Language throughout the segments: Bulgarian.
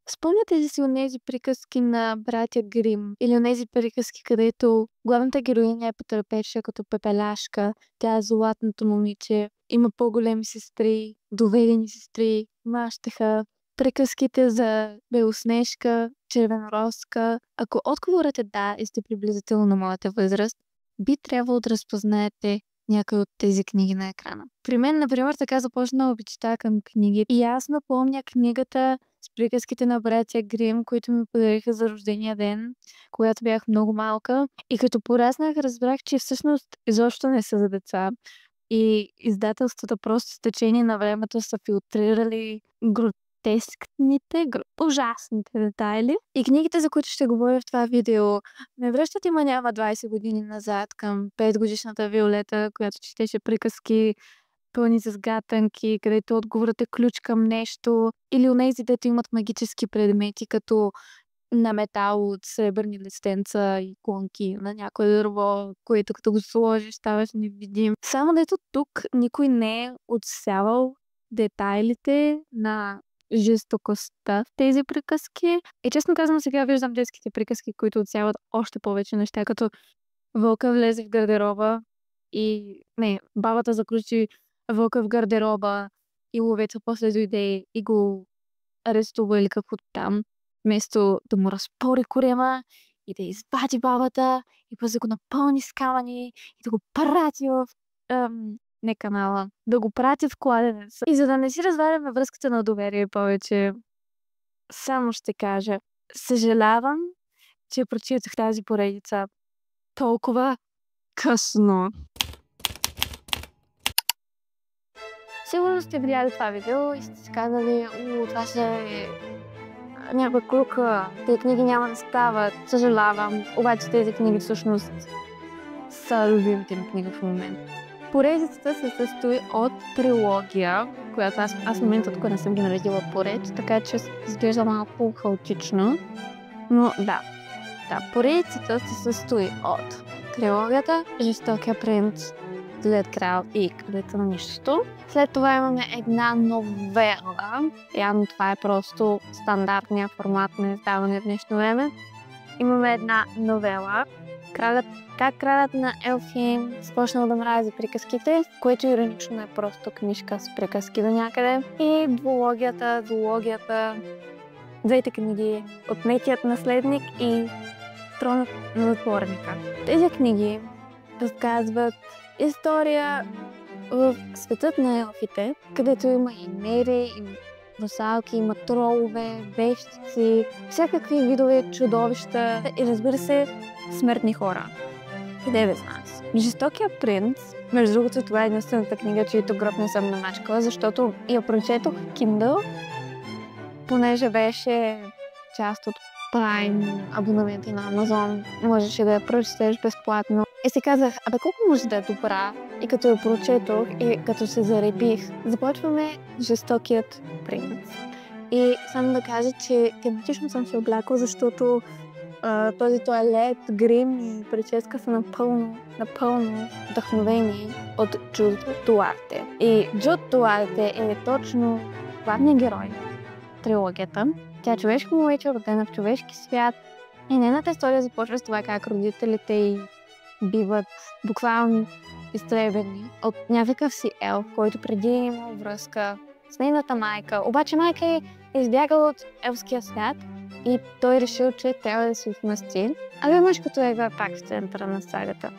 Спомняте ли си онези приказки на братя Грим? Или онези приказки, където главната героиня е потърпевша като пепеляшка, тя е златното момиче, има по-големи сестри, доведени сестри, мащеха. Приказките за Белоснежка, Червенороска. Ако отговорът е да и сте приблизително на моята възраст, би трябвало да разпознаете някои от тези книги на екрана. При мен, например, така започна обичта към книги. И аз напомня книгата с приказките на братя Грим, които ми подариха за рождения ден, когато бях много малка. И като пораснах, разбрах, че всъщност изобщо не са за деца. И издателствата просто с течение на времето са филтрирали гротескните, ужасните детайли. И книгите, за които ще говоря в това видео, ме връщат има няма 20 години назад към 5-годишната Виолета, която четеше приказки пълни с гатанки, където отговорът е ключ към нещо, или онези, дето имат магически предмети, като на метал от сребърни листенца и клонки на някое дърво, което като го сложиш ставаш невидим. Само дето тук никой не е отсявал детайлите на жестокостта в тези приказки. И честно казвам, сега виждам детските приказки, които отсяват още повече неща, като вълка влезе в гардероба и... Не, бабата заключи вълка в гардероба и ловеца после дойде и го арестува или каквото там, вместо да му разпори корема и да извади бабата и после да го напълни с камъни и да го прати в... не канала, да го прати в кладенеца. И за да не си разваляме връзката на доверие повече, само ще кажа, съжалявам, че прочитах тази поредица толкова късно. Сигурно сте видяли това видео и сте си казали, това ще е някаква клюка, тези книги няма да стават, съжалявам, обаче тези книги всъщност са любимите ми книги в момента. Поредицата се състои от трилогия, която аз в момента тук не съм ги наредила поред, така че изглежда малко хаотично, но да, поредицата се състои от трилогията Жестокия принц, Злият крал и Кралицата на нищото. След това имаме една новела. Явно това е просто стандартния формат на издаване в днешно време. Имаме една новела. Как кралят на Елфхейм започнал да мрази приказките, което иронично е просто книжка с приказки до някъде. И зоологията, двете книги Отнетият наследник и Тронът на затворника. Тези книги разказват история в светът на елфите, където има и мери, и русалки, има тролове, вещици, всякакви видове чудовища и разбира се, смъртни хора. Къде без нас? Жестокия принц, между другото, това е единствената книга, чието гроб не съм намачкала, защото я прочетох в Kindle, понеже беше част от Prime абонаменти на Amazon, можеше да я прочетеш безплатно. И си казах, колко може да е добра? И като я прочетох и като се заребих, започваме Жестокият принц. И само да кажа, че тематично съм се облякла, защото този тоалет, грим и прическа са напълно вдъхновени от Джуд Дуарте. И Джуд Дуарте е точно главният герой в трилогията. Тя е човешко момиче, родена в човешки свят. И нейната история започва с това как родителите й биват буквално изтребени от някакъв си елф, който преди е имал връзка с нейната майка. Обаче майка е избягала от елфския свят и той решил, че трябва да се отмъсти. Мъжкото е пак в центъра на сагата.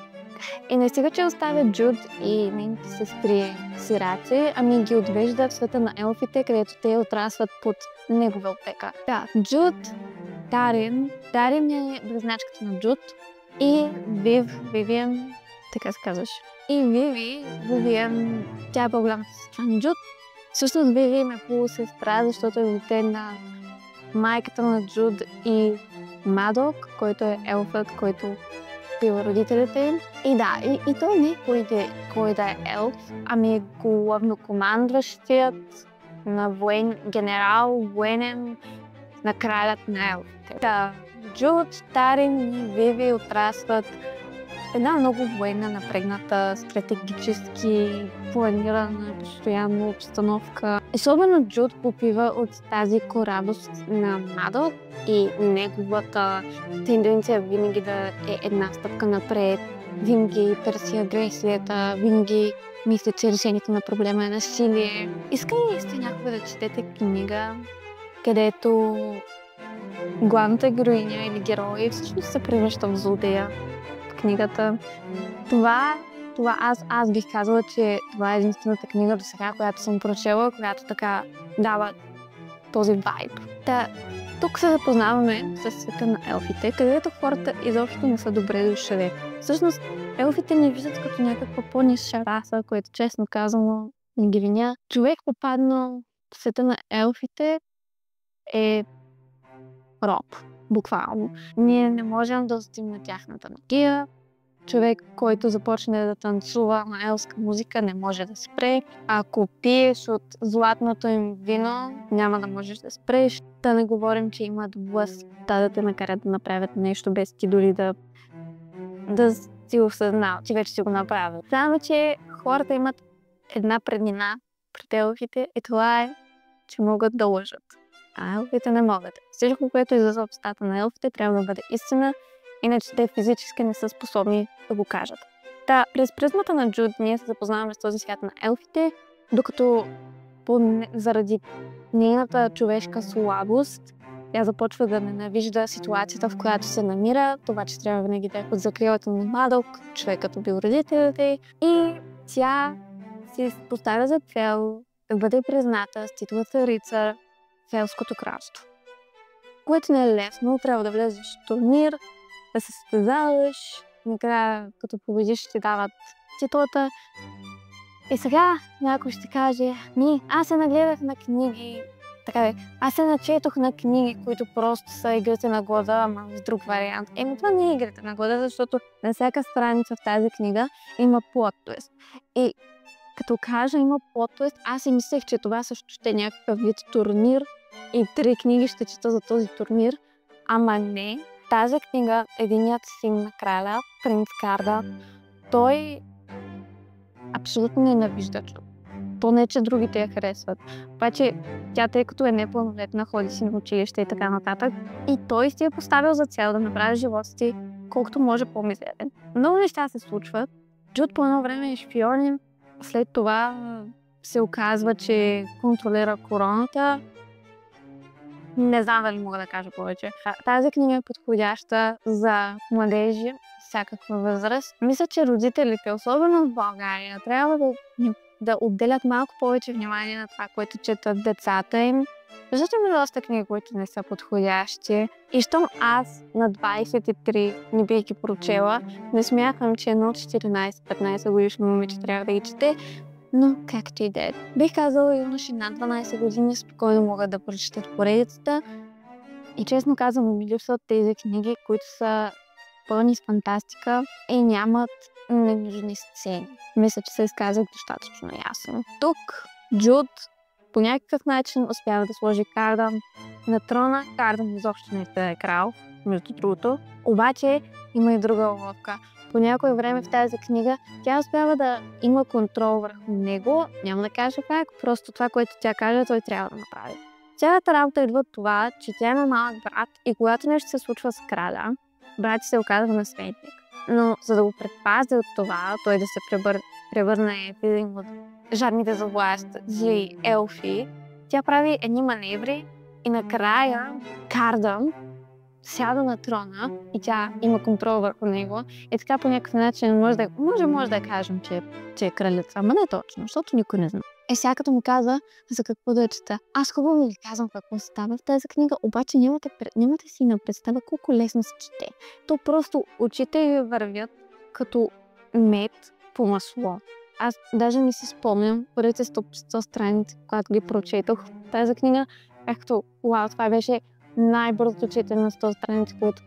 И не стига, че оставя Джуд и нейните сестри сираци, ги отвежда в света на елфите, където те отрасват под негова опека. Да, Джуд, Дарин е близначката на Джуд и Вивиан, така се казваш. И Вивиан, тя е по-голямата сестра на Джуд. Всъщност Виви ме полусестра, защото е дете на майката на Джуд и Мадок, който е елфът, който бил родителите им. И да, и той не е кой да е елф, е главнокомандващият на военен на кралят на елфите. Да, Джуд, Тарин и Виви отрасват една много военна, напрегната, стратегически планирана, постоянно обстановка. Особено Джуд попива от тази коравост на Мадок и неговата тенденция винаги да е една стъпка напред, винаги търси агресията, винаги мисля, че решението на проблема е насилие. Искам ли сте някога да четете книга, където главната героиня или герой всъщност се превръща в злодея в книгата? Това аз бих казала, че това е единствената книга до сега, която съм прочела, която така дава този вайб. Тук се запознаваме с света на елфите, където хората изобщо не са добре дошли. Всъщност, елфите не виждат като някаква по-ниша раса, което честно казано не ги виня. Човек попаднал в света на елфите е роб, буквално. Ние не можем да отстим на тяхната магия. Човек, който започне да танцува на елска музика, не може да спре. Ако пиеш от златното им вино, няма да можеш да спреш. Да не говорим, че имат властта да те накарат да направят нещо, без ти дори да си осъзнал, че вече си го направил. Само, че хората имат една преднина пред елфите и това е, че могат да лъжат. А елфите не могат. Всичко, което излиза от устата на елфите, трябва да бъде истина, иначе те физически не са способни да го кажат. През призмата на Джуд ние се запознаваме с този свят на елфите, докато заради нейната човешка слабост тя започва да ненавижда ситуацията, в която се намира, това, че трябва винаги да е под закрилата на Мадок, човекът убил родителите, и тя си поставя за цел да бъде призната с титлата рицар в Елското кралство. Което не е лесно, трябва да влезеш в турнир, да се състезаваш, накрая като победиш ще дават титлата. И сега някой ще каже, аз се нагледах на книги, аз се начетох на книги, които просто са игрите на глада, ама с друг вариант. Това не е игрите на глада, защото на всяка страница в тази книга има плот твист. И като кажа има плот твист, аз си мислех, че това също ще е някакъв вид турнир и 3 книги ще чета за този турнир, ама не. Тази книга, единият син на краля, принц Карда, той абсолютно ненавижда Джуд. То не, че другите я харесват. Обаче тя, тъй като е непълнолетна, ходи си на училище и така нататък, и той си е поставил за цел да направи живота си колкото може по-мизерен. Много неща се случват. Джуд по едно време е шпионин, след това се оказва, че контролира короната. Не знам дали мога да кажа повече. Тази книга е подходяща за младежи, всякаква възраст. Мисля, че родителите, особено в България, трябва да отделят малко повече внимание на това, което четат децата им. Защото има доста книги, които не са подходящи. И щом аз на 23 не бих ги прочела, не смятам, че едно 14-15 годишно момиче трябва да ги чете. Но както и да е. Бих казала, юноши над 12 години спокойно могат да прочетат поредицата. И честно казвам, ми липсват тези книги, които са пълни с фантастика и нямат ненужни сцени. Мисля, че се изказах достатъчно ясно. Тук Джуд по някакъв начин успява да сложи Кардан на трона. Кардан изобщо не е крал, между другото. Обаче има и друга уловка. По някое време в тази книга тя успява да има контрол върху него. Няма да кажа как, просто това, което тя каже, той трябва да направи. Цялата работа идва от това, че тя има малък брат и когато нещо се случва с краля, брат се оказва наследник. Но за да го предпази от това, той да се превърне в един от жадните за власт зли елфи, тя прави едни маневри и накрая Кардан сяда на трона и тя има контрол върху него. И така по някакъв начин може да кажем, че е кралица, ама не точно, защото никой не знае. Сега като ми каза за какво да я чета, аз хубаво ви казвам какво става в тази книга, обаче нямате си на представа колко лесно се чете. То просто очите ви вървят като мед по масло. Аз даже не си спомням първите 100 страници, когато ги прочетох тази книга, като вау, това беше най-бързото четене на 100 страници, които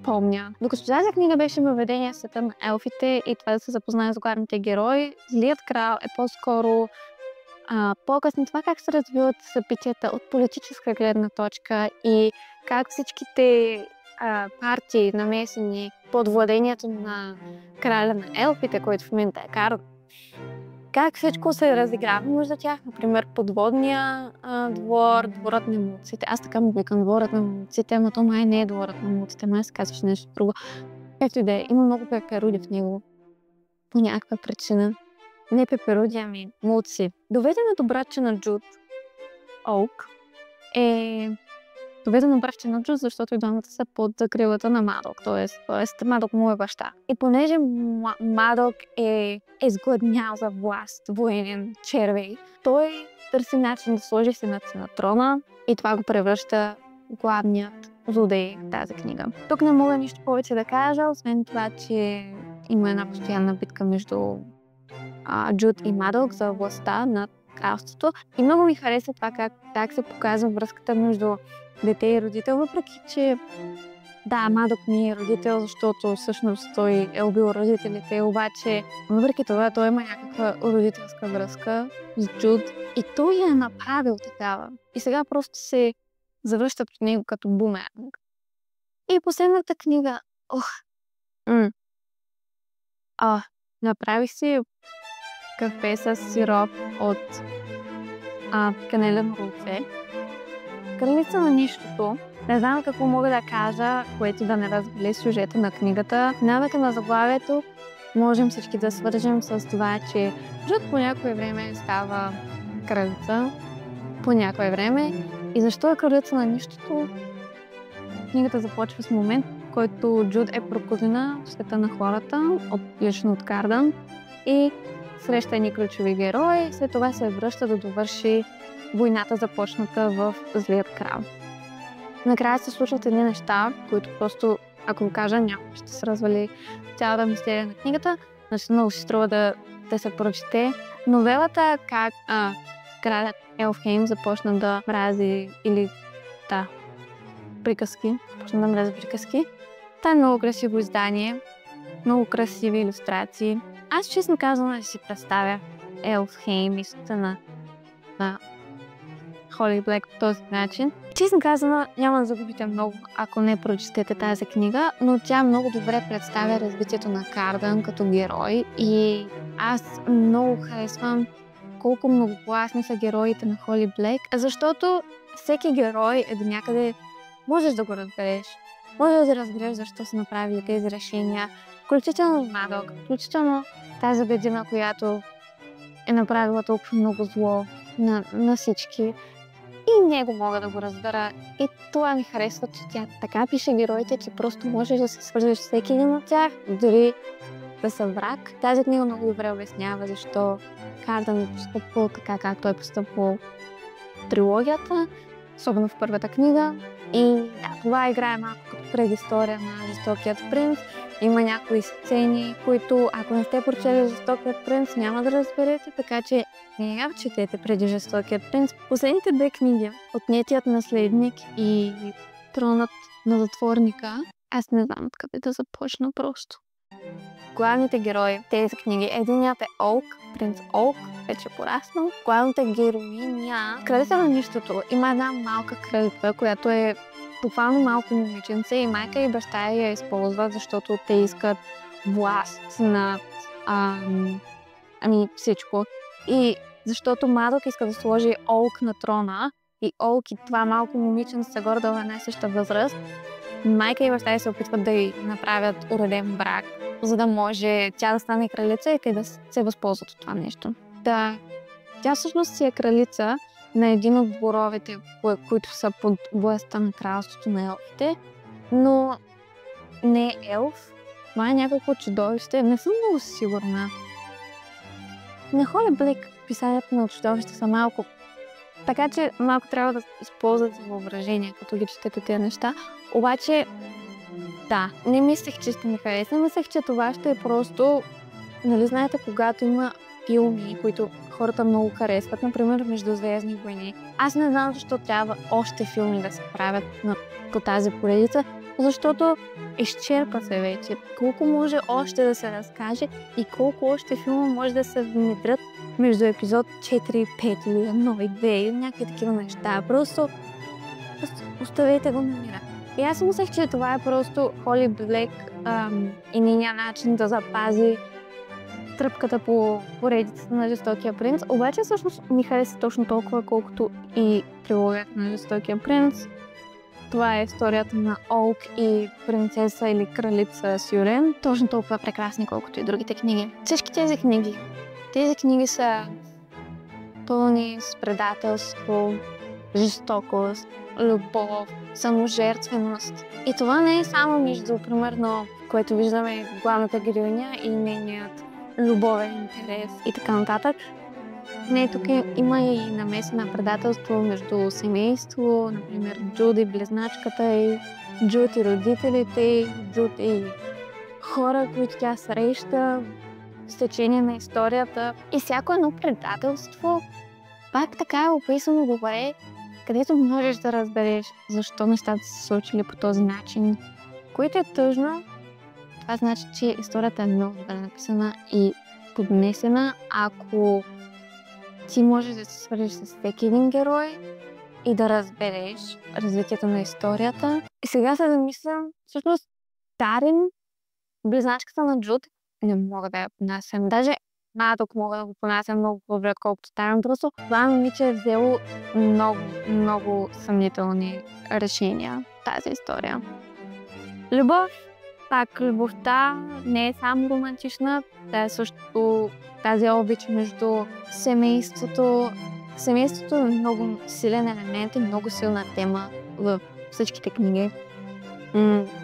помня. Докато тази книга беше въведение в света на елфите и това да се запознае с главните герои, Злият крал е по-скоро по-късно това как се развиват събитията от политическа гледна точка и как всичките партии, намесени под владението на краля на елфите, който в момента е Карл. Как всичко се разиграва между тях, например подводния двор, дворът на муците. Аз така му викам дворът на муците, но то май не е дворът на муците, май се казваше нещо друго. Както и да е, има много пеперуди в него. По някаква причина. Не пеперуди, ами муци. Доведеното братче на Джуд, Оук, е доведено братче на Джуд, защото и двамата са под закрилата на Мадок, т.е. Мадок му е баща. И понеже Мадок е изгладнял за власт, военен червей, той търси начин да сложи сината си на трона и това го превръща главният злодей в тази книга. Тук не мога нищо повече да кажа, освен това, че има една постоянна битка между Джуд и Мадок за властта над кралството. И много ми хареса това как се показва връзката между дете и родител, въпреки че да, Мадок не е родител, защото всъщност той е убил родителите, обаче въпреки това той има някаква родителска връзка с Джуд и той е направил такава. И сега просто се завръща при него като бумеранг. И последната книга, направих си кафе с сироп от канелен рулце. Кралица на нищото. Не знам какво мога да кажа, което да не разбили сюжета на книгата. Навека на заглавието можем всички да свържем с това, че Джуд по някое време става кралица. По някое време. И защо е кралица на нищото? Книгата започва с момент, в който Джуд е прокудена в света на хората, лично от Кардан. И среща едни ключови герои, след това се връща да довърши войната, започната в Злият крал. Накрая се случват едни неща, които просто, ако го кажа, няма ще се развали цялата мистерия на книгата. Значи много си струва да се прочете. Новелата как кралят Елфхейм започна да мрази приказки. Започна да мрази приказки. Та е много красиво издание, много красиви илюстрации. Аз честно казвам да си представя Елфхейм и света на Холи Блек по този начин. Честно казано, няма да загубите много, ако не прочетете тази книга, но тя много добре представя развитието на Кардан като герой и аз много харесвам колко многопластни са героите на Холи Блек, защото всеки герой е до някъде можеш да го разбереш. Можеш да разбереш защо са направили тези решения, включително Мадок, включително тази бедина, която е направила толкова много зло на всички. И него мога да го разбера. И това ми харесва, че тя така пише героите, че просто можеш да се свържеш с всеки един от тях, дори да са враг. Тази книга много добре обяснява защо Кардан е постъпвал така, както е постъпвал в трилогията, особено в първата книга. И да, това играе малко като предистория на Жестокият принц. Има някои сцени, които, ако не сте прочели Жестокият принц, няма да разберете, така че не я четете преди Жестокият принц. Последните две книги, Отнетият наследник и Тронът на затворника, аз не знам откъде да започна просто. Главните герои в тези книги, единият е Оук, принц Оук, вече пораснал. Главната героиня, кралица на нищото, има една малка кралица, която е буквално малко момиченце и майка и баща я използват, защото те искат власт над всичко. И защото Мадок иска да сложи Оук на трона и Оук и това малко момиченце са горе-долу една и съща възраст, майка и баща се опитват да й направят уреден брак, за да може тя да стане кралица и те да се възползват от това нещо. Да, тя всъщност си е кралица на един от дворовете, които са под властта на кралството на елфите, но не е елф, това е някакво чудовище, не съм много сигурна. На Холи Блек писанията на чудовища са малко, така че малко трябва да използват за въображение, като ги четете тези неща, обаче да, не мислех, че ще ми хареса, мислех, че това ще е просто, нали знаете, когато има филми, които хората много харесват, например Междузвездни войни. Аз не знам защо трябва още филми да се правят по тази поредица, защото изчерпа се вече. Колко може още да се разкаже и колко още филма може да се внедрят между епизод 4 и 5 или 1 и 2 или някакви такива неща. Просто оставете го на мира. И аз мислех, че това е просто Холи Блек и нейния начин да запази тръпката по поредицата на Жестокия принц. Обаче всъщност ми хареса точно толкова, колкото и трилогията на Жестокия принц. Това е историята на Олк и принцеса или кралица Сюрен. Точно толкова прекрасни, колкото и другите книги. Всички тези книги са пълни с предателство, жестокост, любов, саможертвеност. И това не е само между, примерно, което виждаме главната героиня и нейният любовен интерес и така нататък. Не, тук има и намеса на предателство между семейство, например Джуди, близначката и Джуд и родителите, Джуд и хора, които тя среща с течение на историята. И всяко едно предателство пак така е описано добре, където можеш да разбереш защо нещата са се случили по този начин. Което е тъжно, това значи, че историята е много добре написана и поднесена, ако ти можеш да се свържеш с всеки един герой и да разбереш развитието на историята. И сега се замислям, всъщност Тарин, близначката на Джуд, не мога да я понасям. Даже тук мога да го понасям много по-добре, отколкото Тарин. Просто това момиче е взело много съмнителни решения в тази история. Любов. Пак любовта не е само романтична, тя е също тази обич между семейството. Семейството е много силен елемент и много силна тема в всичките книги.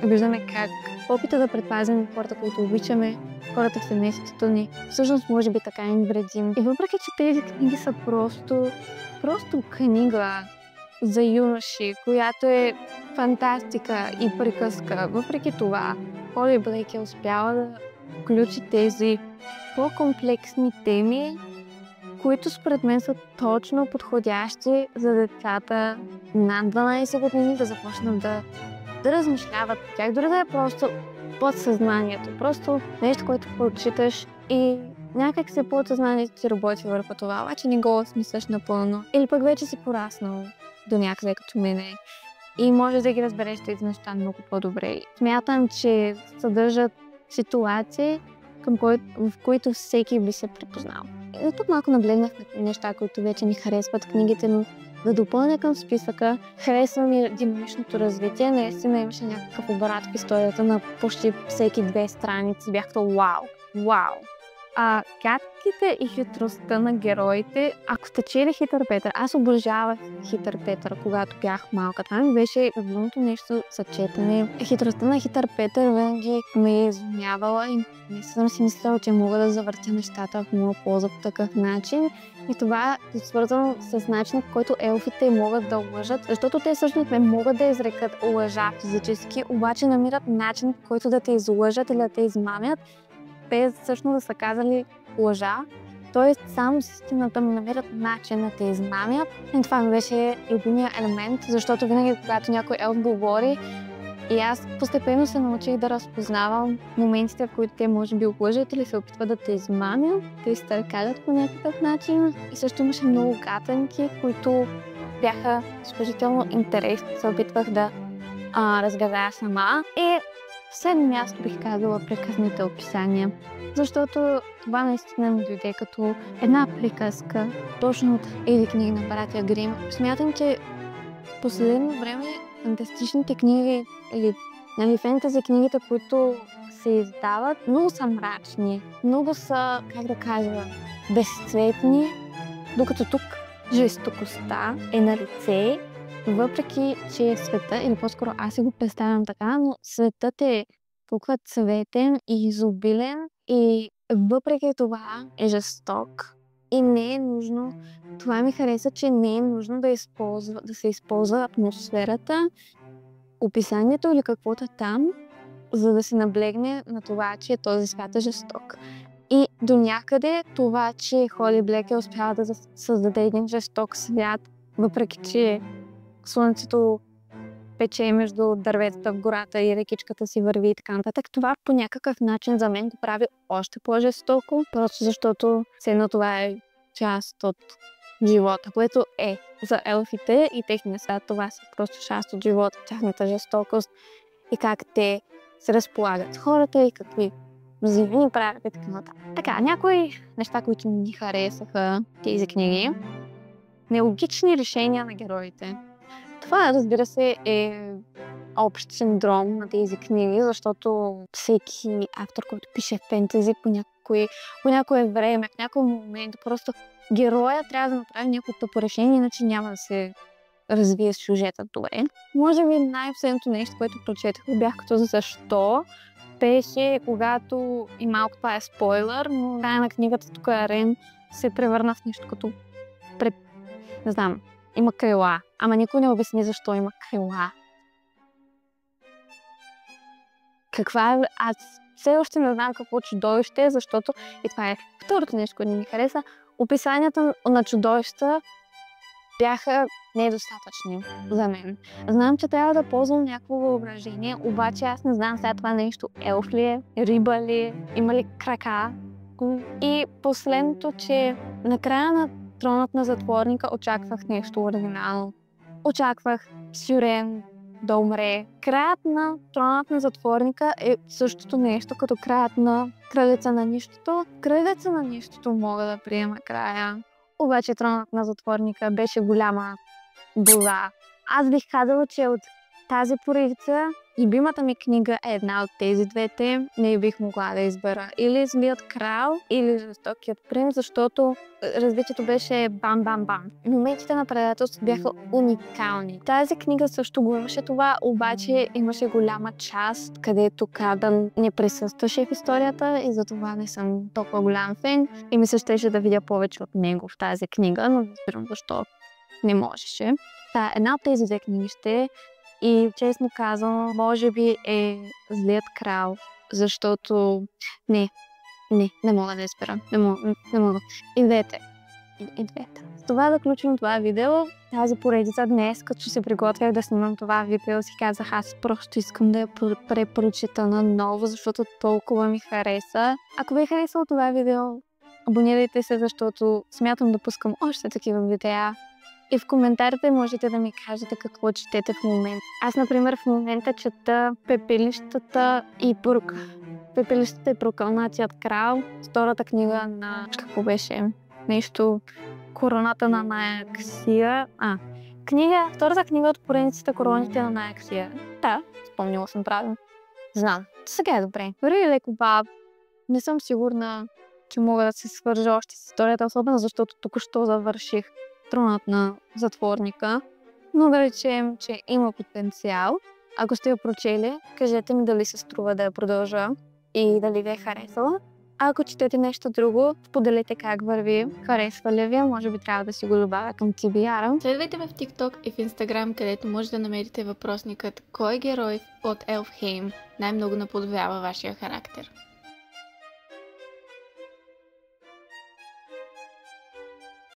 Виждаме как опита да предпазим хората, които обичаме, хората в семейството ни, всъщност може би така им вредим. И въпреки, че тези книги са просто книга за юноши, която е фантастика и приказка, въпреки това Холи Блейк е успяла да включи тези по-комплексни теми, които според мен са точно подходящи за децата над 12 години да започнат да размишляват по тях, дори да е просто подсъзнанието, просто нещо, което прочиташ и някак се подсъзнанието ти работи върху това, обаче не го осмисляш напълно. Или пък вече си пораснал до някъде като мене и можеш да ги разбереш тези неща много по-добре. Смятам, че съдържат ситуации, в които всеки би се припознал. И тук малко наблегнахме неща, които вече ни харесват книгите, но да допълня към списъка, харесва ми динамичното развитие. Наистина имаше някакъв обрат в историята на почти всеки 2 страници. Бях като вау! Гадките и хитростта на героите, ако сте чели Хитър Петър, аз обожавах Хитър Петър, когато бях малка. Това ми беше любимото нещо за четене. Хитростта на Хитър Петър винаги ме е изумявала и не съм си мислила, че мога да завъртя нещата в моя полза по такъв начин. И това е свързано с начинът, по който елфите могат да лъжат, защото те всъщност не могат да изрекат лъжа физически, обаче намират начин, по който да те излъжат или да те измамят, без всъщност да са казали лъжа. Тоест, само с истината му намират начин да те измамят. И това ми беше любимия елемент, защото винаги, когато някой елф говори, и аз постепенно се научих да разпознавам моментите, в които те може би лъжат или се опитват да те измамят, да изтъркалят по някакъв начин. И също имаше много гатанки, които бяха изключително интересни. Се опитвах да разгадая сама. И в седмо място бих казала приказните описания, защото това наистина ми дойде като една приказка, точно от Еди книги на братя Грим. Смятам, че в последно време фантастичните книги или фентази книгите, които се издават, много са мрачни, много са, как да кажа, безцветни, докато тук жестокостта е на лице, въпреки че света, или по-скоро аз си го представям така, но светът е толкова цветен и изобилен и въпреки това е жесток и не е нужно. Това ми хареса, че не е нужно да се използва атмосферата, описанието или каквото е там, за да се наблегне на това, че този свят е жесток. И до някъде това, че Холи Блек е успяла да създаде един жесток свят, въпреки че слънцето пече между дърветата в гората и рекичката си върви и така нататък, това по някакъв начин за мен го прави още по-жестоко, просто защото все едно това е част от живота, което е за елфите и техния свят. Това са просто част от живота, тяхната жестокост и как те се разполагат с хората и какви злини правят и така нататък. Така, някои неща, които ми харесаха тези книги. Нелогични решения на героите. Това, разбира се, е общ синдром на тези книги, защото всеки автор, който пише фентези по някое време, в някой момент, просто героя трябва да направи някакво тъпо решение, иначе няма да се развие сюжета добре. Може би най-последното нещо, което прочетах, бях като защо, беше когато, и малко това е спойлер, но края на книгата тук Рен се превърна в нещо като не знам, има крила. Ама никой не обясни защо има крила. Каква е... Аз все още не знам какво чудовище е, защото... И това е второто нещо, което ми хареса. Описанията на чудовища бяха недостатъчни за мен. Знам, че трябва да ползвам някакво въображение, обаче аз не знам сега това нещо елф ли е, риба ли е, има ли крака. И последното, че накрая на Тронът на затворника очаквах нещо оригинално. Очаквах Сюрен да умре. Краят на Тронът на затворника е същото нещо, като краят на Кралица на нищото. Кралица на нищото мога да приема края. Обаче Тронът на затворника беше голяма була. Аз бих казала, че от тази поредица любимата ми книга е една от тези двете. Не бих могла да избера или Злият крал, или Жестокият принц, защото развитието беше бам-бам-бам. Моментите на предателство бяха уникални. Тази книга също го имаше това, обаче имаше голяма част, където Крадан не присъстваше в историята и затова не съм толкова голям фен и ми се щеше да видя повече от него в тази книга, но не разбирам защо не можеше. Една от тези две книги ще и честно казвам, може би е Злият крал, защото не мога да избера. Не мога. И двете. С това да включим това видео. Тази поредица днес, като се приготвях да снимам това видео, си казах, аз просто искам да я препрочета наново, защото толкова ми хареса. Ако ви е харесало това видео, абонирайте се, защото смятам да пускам още такива видеа. И в коментарите можете да ми кажете какво четете в момента. Аз, например, в момента чета Пепелищата и Пепелищата и Прокълнатият крал. Втората книга на... Какво беше? Нещо... Короната на Наяксия. Втората книга от поредицата Короните на Наяксия. Да, спомнила съм правилно. Знам. Сега е добре. Върви леко баб. Не съм сигурна, че мога да се свържа още с историята, особено защото току-що завърших Тронът на затворника, но да речем, че има потенциал. Ако сте я прочели, кажете ми дали се струва да я продължа и дали ви е харесала. А ако четете нещо друго, споделете как върви, харесва ли ви, може би трябва да си го добавя към TBR-а. Следвайте ме в TikTok и в Instagram, където може да намерите въпросникът кой герой от Елфхейм най-много наподобява вашия характер.